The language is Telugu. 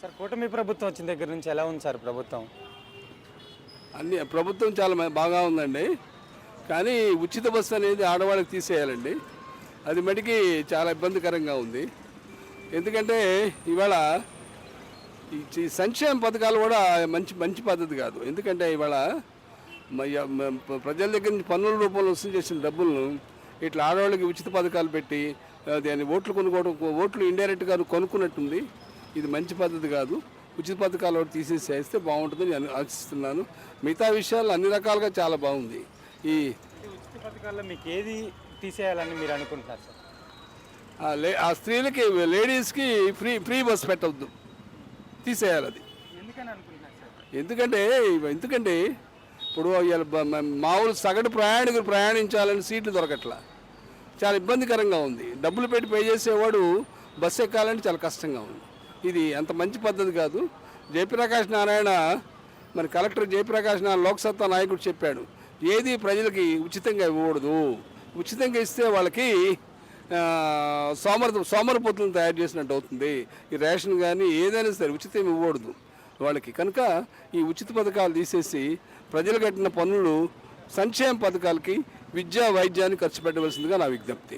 సార్ కూటమి ప్రభుత్వం వచ్చిన దగ్గర నుంచి ఎలా ఉంది సార్ ప్రభుత్వం? అన్ని ప్రభుత్వం చాలా బాగా ఉందండి. కానీ ఉచిత బస్సు అనేది ఆడవాళ్ళకి తీసేయాలండి. అది మటుకి చాలా ఇబ్బందికరంగా ఉంది. ఎందుకంటే ఇవాళ ఈ సంక్షేమ పథకాలు కూడా మంచి మంచి పద్ధతి కాదు. ఎందుకంటే ఇవాళ ప్రజల దగ్గర నుంచి పన్నుల రూపంలో వసూలు చేసిన డబ్బులను ఇట్లా ఆడవాళ్ళకి ఉచిత పథకాలు పెట్టి దాన్ని ఓట్లు కొనుక్కోవడం, ఓట్లు ఇండైరెక్ట్గా కొనుక్కున్నట్టుంది. ఇది మంచి పద్ధతి కాదు. ఉచిత పథకాలు ఒకటి తీసేస్తే బాగుంటుందని నేను ఆశిస్తున్నాను. మిగతా విషయాలు అన్ని రకాలుగా చాలా బాగుంది. ఈ ఉచిత పథకాల్లో మీకు ఏది తీసేయాలని మీరు అనుకుంటున్నారు సార్? ఆ స్త్రీలకి, లేడీస్కి ఫ్రీ బస్ పెట్టవద్దు, తీసేయాలి అది. ఎందుకని అనుకుంటున్నారు సార్? ఎందుకంటే ఇప్పుడు మామూలు సగటు ప్రయాణికులు ప్రయాణించాలని సీట్లు దొరకట్లా, చాలా ఇబ్బందికరంగా ఉంది. డబ్బులు పెట్టి పే చేసేవాడు బస్సు ఎక్కాలంటే చాలా కష్టంగా ఉంది. ఇది అంత మంచి పద్ధతి కాదు. జయప్రకాష్ నారాయణ, మరి కలెక్టర్ జయప్రకాష్ నారాయణ లోక్సత్తా నాయకుడు చెప్పాడు, ఏది ప్రజలకి ఉచితంగా ఇవ్వకూడదు. ఉచితంగా ఇస్తే వాళ్ళకి సోమరపోతులను తయారు చేసినట్టు అవుతుంది. ఈ రేషన్ కానీ ఏదైనా సరే ఉచితం ఇవ్వకూడదు వాళ్ళకి. కనుక ఈ ఉచిత పథకాలు తీసేసి ప్రజలు కట్టిన పన్నులు సంక్షేమ పథకాలకి, విద్యా వైద్యాన్ని ఖర్చు పెట్టవలసిందిగా నా విజ్ఞప్తి.